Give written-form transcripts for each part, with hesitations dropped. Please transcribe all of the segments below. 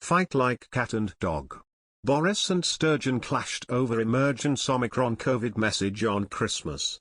Fight like cat and dog. Boris and Sturgeon clashed over Emergence Omicron COVID message on Christmas.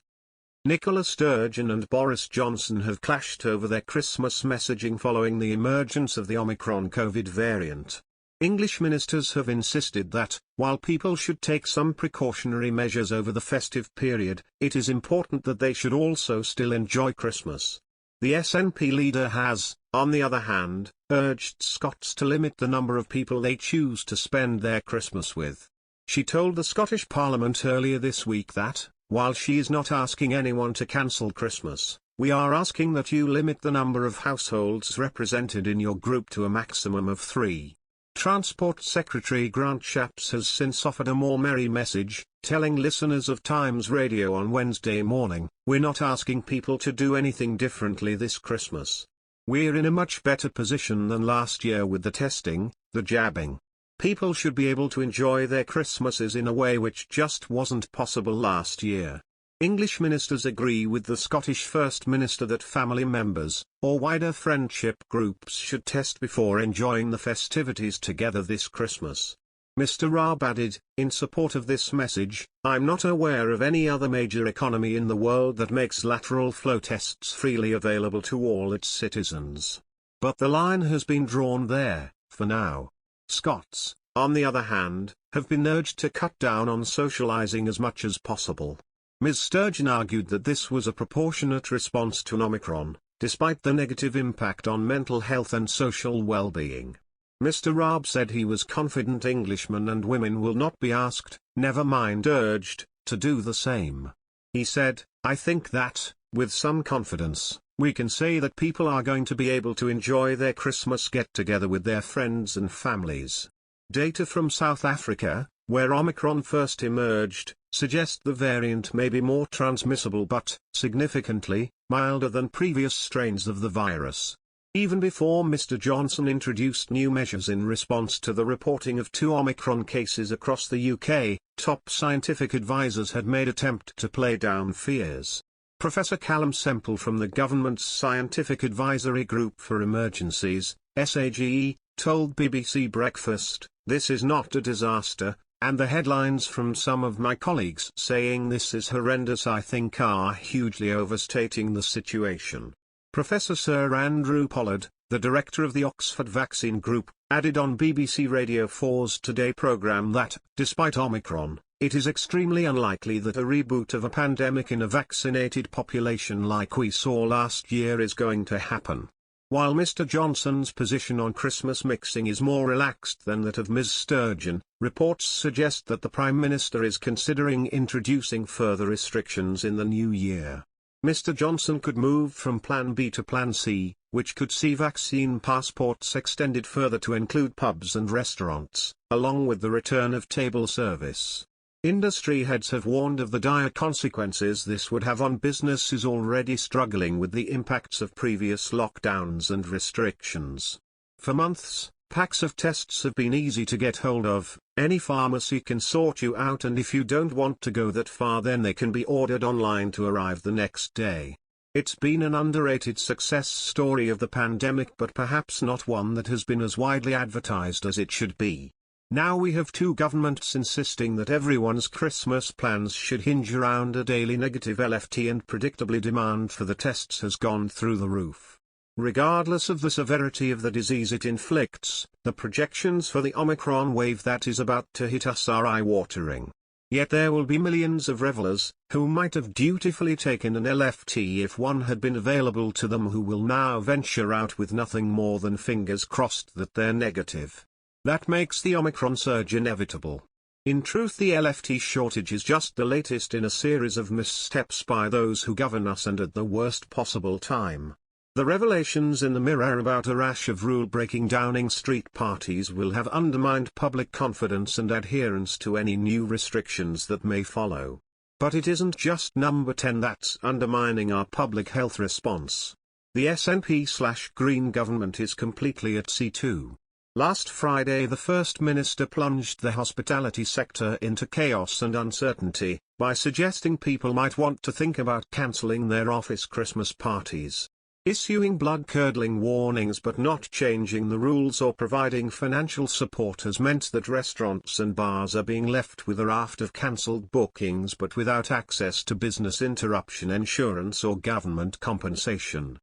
Nicola Sturgeon and Boris Johnson have clashed over their Christmas messaging following the emergence of the Omicron COVID variant. English ministers have insisted that, while people should take some precautionary measures over the festive period, it is important that they should also still enjoy Christmas. The SNP leader has, on the other hand, urged Scots to limit the number of people they choose to spend their Christmas with. She told the Scottish Parliament earlier this week that, while she is not asking anyone to cancel Christmas, we are asking that you limit the number of households represented in your group to a maximum of 3. Transport Secretary Grant Shapps has since offered a more merry message, telling listeners of Times Radio on Wednesday morning, "We're not asking people to do anything differently this Christmas. We're in a much better position than last year with the testing, the jabbing. People should be able to enjoy their Christmases in a way which just wasn't possible last year." English ministers agree with the Scottish First Minister that family members, or wider friendship groups should test before enjoying the festivities together this Christmas. Mr Raab added, in support of this message, "I'm not aware of any other major economy in the world that makes lateral flow tests freely available to all its citizens. But the line has been drawn there, for now." Scots, on the other hand, have been urged to cut down on socialising as much as possible. Ms Sturgeon argued that this was a proportionate response to Omicron, despite the negative impact on mental health and social well-being. Mr Raab said he was confident Englishmen and women will not be asked, never mind urged, to do the same. He said, "I think that, with some confidence, we can say that people are going to be able to enjoy their Christmas get-together with their friends and families." Data from South Africa, where Omicron first emerged, suggest the variant may be more transmissible but, significantly, milder than previous strains of the virus. Even before Mr Johnson introduced new measures in response to the reporting of 2 Omicron cases across the UK, top scientific advisers had made attempt to play down fears. Professor Callum Semple from the government's Scientific Advisory Group for Emergencies, SAGE, told BBC Breakfast, "This is not a disaster, and the headlines from some of my colleagues saying this is horrendous I think are hugely overstating the situation." Professor Sir Andrew Pollard, the director of the Oxford Vaccine Group, added on BBC Radio 4's Today programme that, despite Omicron, it is extremely unlikely that a reboot of a pandemic in a vaccinated population like we saw last year is going to happen. While Mr Johnson's position on Christmas mixing is more relaxed than that of Ms Sturgeon, reports suggest that the Prime Minister is considering introducing further restrictions in the new year. Mr Johnson could move from Plan B to Plan C, which could see vaccine passports extended further to include pubs and restaurants, along with the return of table service. Industry heads have warned of the dire consequences this would have on businesses already struggling with the impacts of previous lockdowns and restrictions. For months, packs of tests have been easy to get hold of, any pharmacy can sort you out, and if you don't want to go that far then they can be ordered online to arrive the next day. It's been an underrated success story of the pandemic, but perhaps not one that has been as widely advertised as it should be. Now we have 2 governments insisting that everyone's Christmas plans should hinge around a daily negative LFT, and predictably demand for the tests has gone through the roof. Regardless of the severity of the disease it inflicts, the projections for the Omicron wave that is about to hit us are eye-watering. Yet there will be millions of revelers, who might have dutifully taken an LFT if one had been available to them, who will now venture out with nothing more than fingers crossed that they're negative. That makes the Omicron surge inevitable. In truth, the LFT shortage is just the latest in a series of missteps by those who govern us, and at the worst possible time. The revelations in the Mirror about a rash of rule-breaking Downing Street parties will have undermined public confidence and adherence to any new restrictions that may follow. But it isn't just number 10 that's undermining our public health response. The SNP/Green government is completely at sea too. Last Friday the First Minister plunged the hospitality sector into chaos and uncertainty, by suggesting people might want to think about cancelling their office Christmas parties. Issuing blood-curdling warnings but not changing the rules or providing financial support has meant that restaurants and bars are being left with a raft of cancelled bookings but without access to business interruption insurance or government compensation.